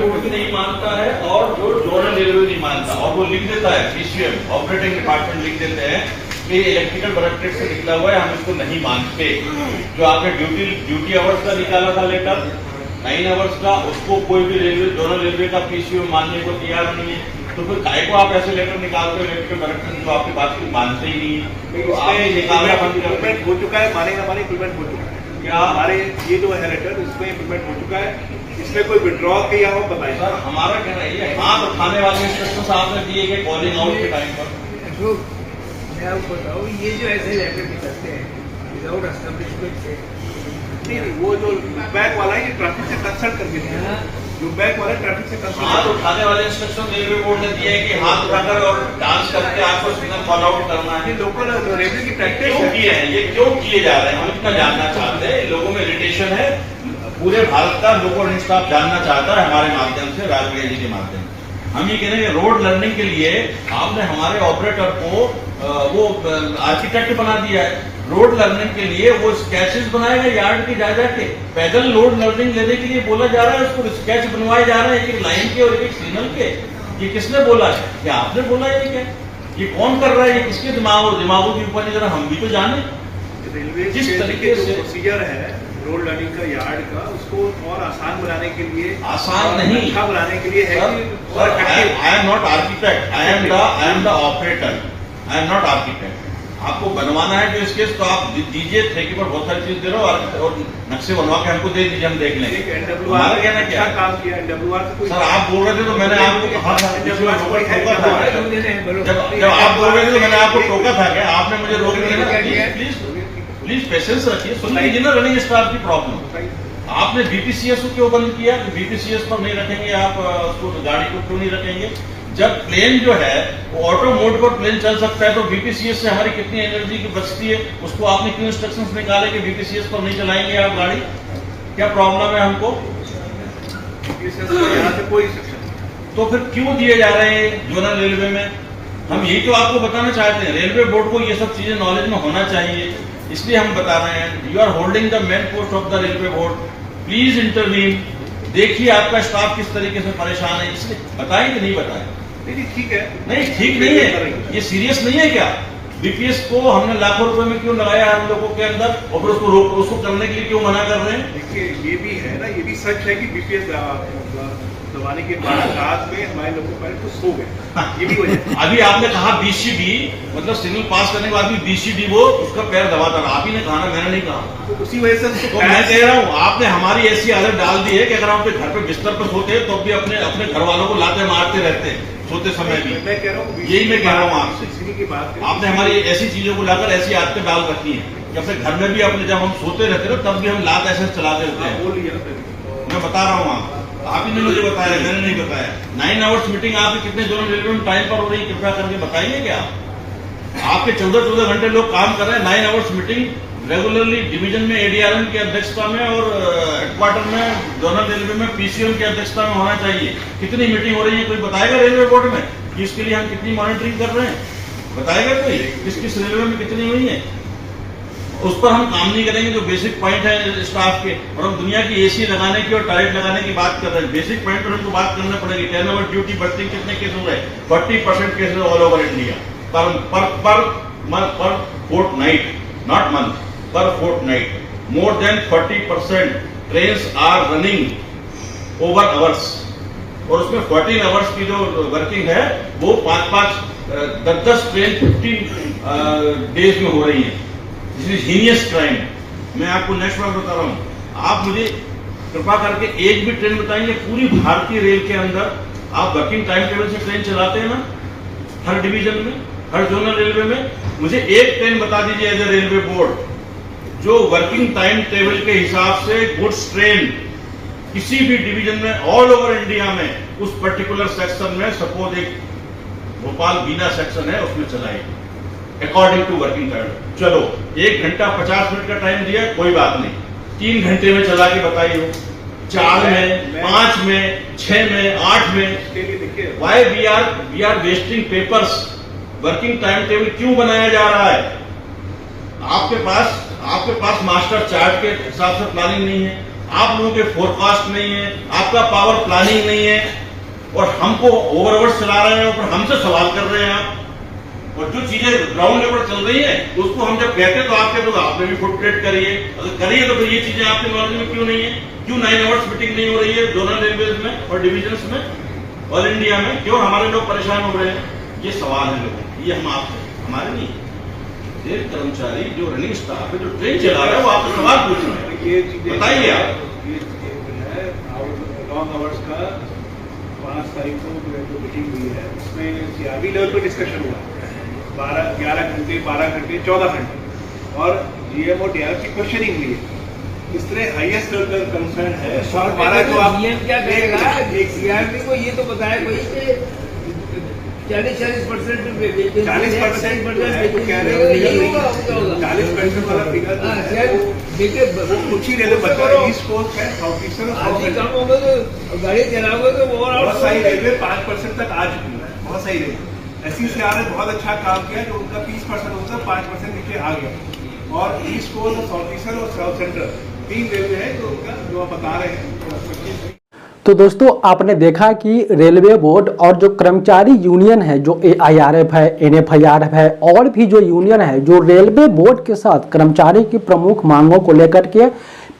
Board भी नहीं मानता है और जो जोनल रेलवे नहीं मानता, और वो लिख देता है पीसीएम ऑपरेटिंग डिपार्टमेंट लिख देते हैं कि इलेक्ट्रिकल डायरेक्टरेट से निकला हुआ है, हम इसको नहीं मानते। जो आपने ड्यूटी आवर्स का निकाला था लेटर 9 आवर्स का, उसको कोई भी रेलवे जोनल रेलवे का पीसीएम मानने को तैयार नहीं है। तो फिर काय को आप ऐसे लेटर निकालते हो इलेक्ट्रिकल डायरेक्टर, तो आपकी बात को मानते ही नहीं है। तो आपने निकालना बंद कर इम्प्लीमेंट हो चुका है, मानेगा हमारे इम्प्लीमेंट हो चुका है। क्या हमारे ये जो है लेटर इसमें इम्प्लीमेंट हो चुका है, इसमें कोई विड्रॉ किया हो बताइए। सर हमारा कहना ये है, हाथ उठाने वाले इंस्ट्रक्शन आपने दिए गए कॉलिंग आउट के टाइम पर। मैं आपको बताऊँ, ये जो ऐसे लेटर निकलते हैं विदाउट एस्टेब्लिशमेंट से, नहीं वो जो बैक वाला है ये ट्रैफिक से कंसल्ट करके दिया है, जो बैक वाला ट्रैफिक से कंसल्ट हाथ उठाने वाले इंस्ट्रक्शन रेलवे बोर्ड ने दिए है कि हाथ उठाकर और डांस करके आपको सिग्नल फॉलो आउट करना है। लोकल रेलवे की प्रैक्टिस क्यों किए हैं, ये क्यों किए जा रहे हैं, हम इतना जानना चाहते हैं। लोगों में इरिटेशन है, पूरे भारत का लोकल स्टाफ जानना चाहता है हमारे माध्यम से, राजवीर जी के माध्यम से। हम ये कह रहे हैं रोड लर्निंग के लिए आपने हमारे ऑपरेटर को वो आर्किटेक्ट बना दिया है। रोड लर्निंग के लिए वो स्केचेस बनाएगा यार्ड की जा के, पैदल रोड लर्निंग लेने के लिए बोला जा रहा है, उसको स्केच बनवाए जा रहे हैं एक लाइन के और एक सिग्नल के। ये किसने बोला है, क्या आपने बोला है? क्या ये कौन कर रहा है, ये किसके दिमागों के ऊपर जरा हम भी तो जाने। रेलवे जिस तरीके से प्रोसीजर है रोड लर्निंग का यार्ड का, उसको और आसान बनाने के लिए, आसान नहीं अच्छा बनाने के लिए है कि I am not architect, I am the operator, I am not architect. आपको बनवाना है जो स्केच तो आप दीजिए, ठेके पर बहुत सारी चीज दे रहे हो और नक्शे बनवा के हमको दे दीजिए, हम देख लेंगे। हमारा कहना क्या काम किया एनडब्ल्यूआर से? सर आप बोल रहे थे तो मैंने आपको कहा था, जब आप बोल रहे थे तो मैंने आपको टोका था क्या? आपने मुझे रोक दिया। प्लीज पेशेंस रखिए, सुन लीजिए ना रनिंग स्टाफ की प्रॉब्लम। आपने बीपीसीएस को क्यों बंद किया? बीपीसीएस पर नहीं रखेंगे आप उसको, गाड़ी को क्यों नहीं रखेंगे? जब प्लेन जो है वो ऑटो मोड पर प्लेन चल सकता है तो बीपीसीएस से हमारी कितनी एनर्जी की बचती है, उसको आपने क्यों इंस्ट्रक्शंस निकाले कि बीपीसीएस पर नहीं चलाएंगे आप गाड़ी? क्या प्रॉब्लम है हमको? यहाँ से कोई इंस्ट्रक्शन तो फिर क्यों दिए जा रहे हैं जोनल रेलवे में? हम यही तो आपको बताना चाहते हैं, रेलवे बोर्ड को ये सब चीजें नॉलेज में होना चाहिए, इसलिए हम बता रहे हैं। You are holding the main post of the railway board, please intervene. देखिए आपका स्टाफ किस तरीके से परेशान है, इसलिए बताएं कि नहीं बताएं? नहीं ठीक है, नहीं ठीक नहीं है, ये सीरियस नहीं है क्या? बीपीएस को हमने लाखों रुपए में क्यों लगाया हम लोगों के अंदर, और फिर उसको करने के लिए क्यों मना कर रहे हैं? देखिए ये भी है ना, ये भी सच है कि बीपीएस दबाने के बाद रात में हमारे लोगों पर तो सो गए, ये भी वजह। अभी आपने कहा बीसीडी, मतलब सिग्नल पास करने के बाद भी बीसीडी वो उसका पैर दबाता रहा, आप ही ने कहा ना, मैंने नहीं कहा। तो उसी वजह से तो मैं कह रहा हूँ आपने हमारी ऐसी आदत डाल दी है कि अगर हम अपने घर पे बिस्तर पर सोते हैं तो भी अपने घर वालों को लाते मारते रहते हैं सोते समय भी। मैं कह रहा हूँ, यही मैं कह रहा हूँ आपसे, इसी की बात आपने हमारी ऐसी चीजों को लाकर ऐसी आदतें डाल रखी है कि अपने घर में भी अपने जब हम सोते रहते हैं तब भी हम लात ऐसे चलाते रहते हैं। बोल लिया मैं बता रहा हूँ आप ही ने मुझे बताया, मैंने नहीं बताया। 9 आवर्स मीटिंग आपकी कितने जोनल रेलवे में टाइम पर हो रही, कृपया करके बताइए। क्या आपके 14 घंटे लोग काम कर रहे हैं? 9 आवर्स मीटिंग रेगुलरली डिवीजन में एडीआरएम की अध्यक्षता में और हेडक्वार्टर में जोनल रेलवे में पीसीएम की अध्यक्षता में होना चाहिए। कितनी मीटिंग हो रही है कोई बताएगा रेलवे बोर्ड में कि इसके लिए हम कितनी मॉनिटरिंग कर रहे हैं? बताएगा कोई किस रेलवे में कितनी हुई है? उस पर हम काम नहीं करेंगे जो बेसिक पॉइंट है स्टाफ के, और हम दुनिया की एसी लगाने की और टायलेट लगाने की बात कर रहे हैं। बेसिक पॉइंट पर हमको बात करना पड़ेगी। 10 आवर ड्यूटी बढ़ती कितने केस हो रहे हैं? 40% cases all over India per fortnight, not month, per fortnight. More than 40% trains are running over hours, और उसमें 14 आवर्स की जो वर्किंग है वो 5-5, 10-10 ट्रेन 15 डेज में हो रही है। This is heinous crime. मैं आपको नेक्स्ट बार बता रहा हूं, आप मुझे कृपा करके एक भी ट्रेन बताएंगे पूरी भारतीय रेल के अंदर आप वर्किंग टाइम टेबल से ट्रेन चलाते हैं ना, हर डिवीजन में, हर जोनल रेलवे में? मुझे एक ट्रेन बता दीजिए एज ए रेलवे बोर्ड जो वर्किंग टाइम टेबल के हिसाब से गुड्स ट्रेन किसी भी डिवीजन में ऑल ओवर इंडिया में उस पर्टिकुलर सेक्शन में, सपोज एक भोपाल बीना सेक्शन है उसमें चलाएगी अकॉर्डिंग टू वर्किंग टाइम। चलो 1 घंटा 50 मिनट का टाइम दिया, कोई बात नहीं, 3 घंटे में चला के बताइए, 4 में, 5 में, 6 में, 8 में। Why we are wasting papers? Working time table क्यों बनाया जा रहा है? आपके पास मास्टर चार्ट के हिसाब से प्लानिंग नहीं है, आप लोगों के फोरकास्ट नहीं है, आपका पावर प्लानिंग नहीं है, और हमको ओवर आवर्स चला रहे हैं और हमसे सवाल कर रहे हैं आप। और जो चीजें ग्राउंड लेवल चल रही है उसको हम जब कहते हैं तो आप कहते हो आपने भी फुट प्लेट करिए, अगर करिए तो फिर ये चीजें आपके नॉलेज में क्यों नहीं है? क्यों 9 आवर्स मीटिंग नहीं हो रही है जोनल रेलवेज में और डिविजन्स में, ऑल इंडिया में? क्यों हमारे लोग परेशान हो रहे हैं? ये सवाल है लोगों, ये हम आपसे, हमारे नहीं, रेल कर्मचारी जो रनिंग स्टाफ है, जो ट्रेन चला रहा है, वो आपसे सवाल पूछ रहे हैं। ये चीजें बताइए आप। है लॉन्ग आवर्स का 5 तारीख को जो मीटिंग हुई है उसमें सीआरबी लेवल पर डिस्कशन हुआ, 11 घंटे 12 घंटे 14 घंटे, और जीएम और डीआरएम की क्वेश्चनिंग हुई है। इस तरह हाईएस्ट लेवल का कंसर्न है। 12 जो आप जीएम क्या करेगा, सीआरपी को ये तो बताया कोई कि 40% 40% वाला फिगर देखिए कुछ ही रेलवे बचा है, ईस्ट कोस्ट है, साउथ ईस्टर्न और साउथ कम होगा तो गाड़ी चलाओगे तो बहुत सारी रेलवे 5% तक आ चुकी है, बहुत सारी रेलवे। एसईसीआर ने बहुत अच्छा काम किया, जो उनका 30% होता 5% नीचे आ गया, और ईस्ट कोस्ट और साउथ ईस्टर्न और साउथ सेंट्रल 3 रेलवे है जो उनका जो आप बता रहे हैं। तो दोस्तों आपने देखा कि रेलवे बोर्ड और जो कर्मचारी यूनियन है, जो AIRF है, NFIRF है, और भी जो यूनियन है, जो रेलवे बोर्ड के साथ कर्मचारी की प्रमुख मांगों को लेकर के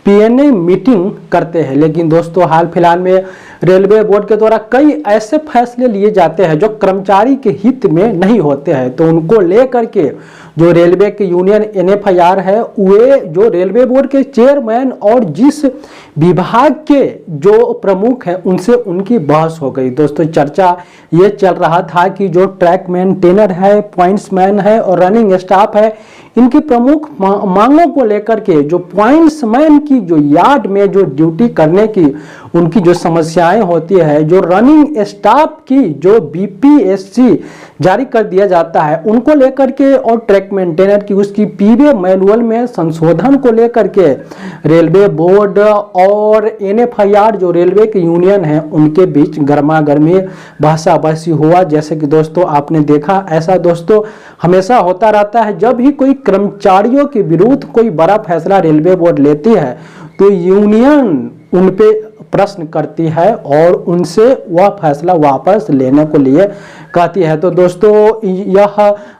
PNA मीटिंग करते हैं। लेकिन दोस्तों हाल फिलहाल में रेलवे बोर्ड के द्वारा कई ऐसे फैसले लिए जाते हैं जो कर्मचारी के हित में नहीं होते हैं, तो उनको लेकर के जो रेलवे के यूनियन NFIR है, वे जो रेलवे बोर्ड के चेयरमैन और जिस विभाग के जो प्रमुख हैं उनसे उनकी बहस हो गई। दोस्तों चर्चा ये चल रहा था कि जो ट्रैक मेंटेनर है, पॉइंट्समैन है और रनिंग स्टाफ है, इनकी प्रमुख मांगों को लेकर के जो पॉइंट्समैन की जो यार्ड में जो ड्यूटी करने की उनकी जो समस्याएं होती है, जो रनिंग स्टाफ की जो BPSC जारी कर दिया जाता है उनको लेकर के, और ट्रैक मेंटेनर की उसकी PBA मैनुअल में संशोधन को लेकर के रेलवे बोर्ड और NFIR जो रेलवे के यूनियन है उनके बीच गर्मा गर्मी बहसाबहसी हुआ। जैसे कि दोस्तों आपने देखा, ऐसा दोस्तों हमेशा होता रहता है, जब भी कोई कर्मचारियों के विरुद्ध कोई बड़ा फैसला रेलवे बोर्ड लेती है तो यूनियन उन पे प्रश्न करती है और उनसे वह फैसला वापस लेने को लिए कहती है। तो दोस्तों यह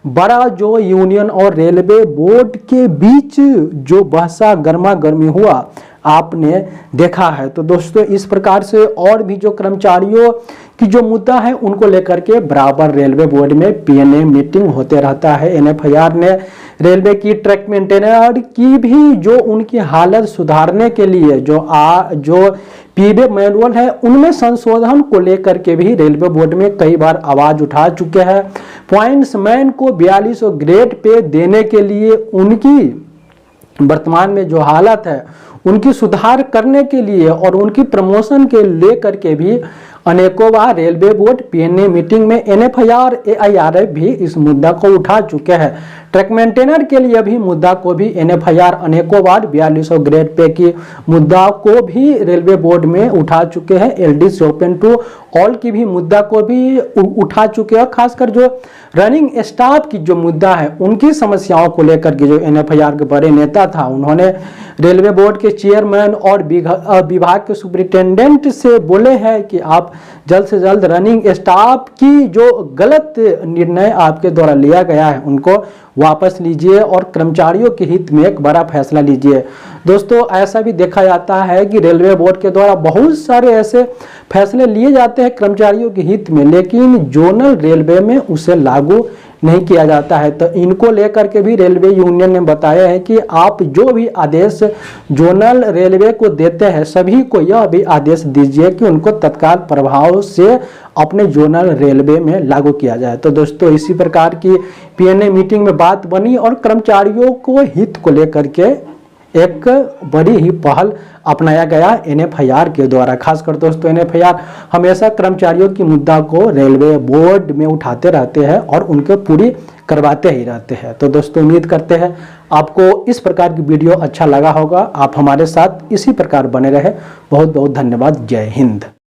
बड़ा जो यूनियन और रेलवे बोर्ड के बीच जो बहसा गर्मा गर्मी हुआ आपने देखा है। तो दोस्तों इस प्रकार से और भी जो कर्मचारियों की जो मुद्दा है उनको लेकर के बराबर रेलवे बोर्ड में PNA मीटिंग होते रहता है। NFIR ने रेलवे की ट्रैक मेंटेनर की भी जो उनकी हालत सुधारने के लिए जो PBA मैनुअल है उनमें संशोधन को लेकर के भी रेलवे बोर्ड में कई बार आवाज उठा चुके हैं। पॉइंट्समैन को 4200 ग्रेड पे देने के लिए उनकी वर्तमान में जो हालत है उनकी सुधार करने के लिए और उनकी प्रमोशन के लेकर के भी अनेकों बार रेलवे बोर्ड PNA मीटिंग में NFIR AIRF भी इस मुद्दा को उठा चुके हैं। ट्रैक मेंटेनर के लिए भी मुद्दा को भी NFIR अनेकों बार 4200 ग्रेड पे की मुद्दा को भी रेलवे बोर्ड में उठा चुके हैं। LDC ओपन टू ऑल की भी मुद्दा को भी उठा चुके हैं। खासकर जो रनिंग स्टाफ की जो मुद्दा है उनकी समस्याओं को लेकर के जो NFIR के बड़े नेता था उन्होंने रेलवे बोर्ड के चेयरमैन और विभाग के सुपरिटेंडेंट से बोले हैं कि आप जल्द से जल्द रनिंग स्टाफ की जो गलत निर्णय आपके द्वारा लिया गया है उनको वापस लीजिए और कर्मचारियों के हित में एक बड़ा फैसला लीजिए। दोस्तों ऐसा भी देखा जाता है कि रेलवे बोर्ड के द्वारा बहुत सारे ऐसे फैसले लिए जाते हैं कर्मचारियों के हित में, लेकिन जोनल रेलवे में उसे लागू नहीं किया जाता है। तो इनको लेकर के भी रेलवे यूनियन ने बताया है कि आप जो भी आदेश जोनल रेलवे को देते हैं सभी को यह भी आदेश दीजिए कि उनको तत्काल प्रभाव से अपने जोनल रेलवे में लागू किया जाए। तो दोस्तों इसी प्रकार की PNA मीटिंग में बात बनी और कर्मचारियों को हित को लेकर के एक बड़ी ही पहल अपनाया गया NFIR के द्वारा। खासकर दोस्तों NFIR हमेशा कर्मचारियों की मुद्दा को रेलवे बोर्ड में उठाते रहते हैं और उनके पूरी करवाते ही रहते हैं। तो दोस्तों उम्मीद करते हैं आपको इस प्रकार की वीडियो अच्छा लगा होगा। आप हमारे साथ इसी प्रकार बने रहे। बहुत बहुत धन्यवाद। जय हिंद।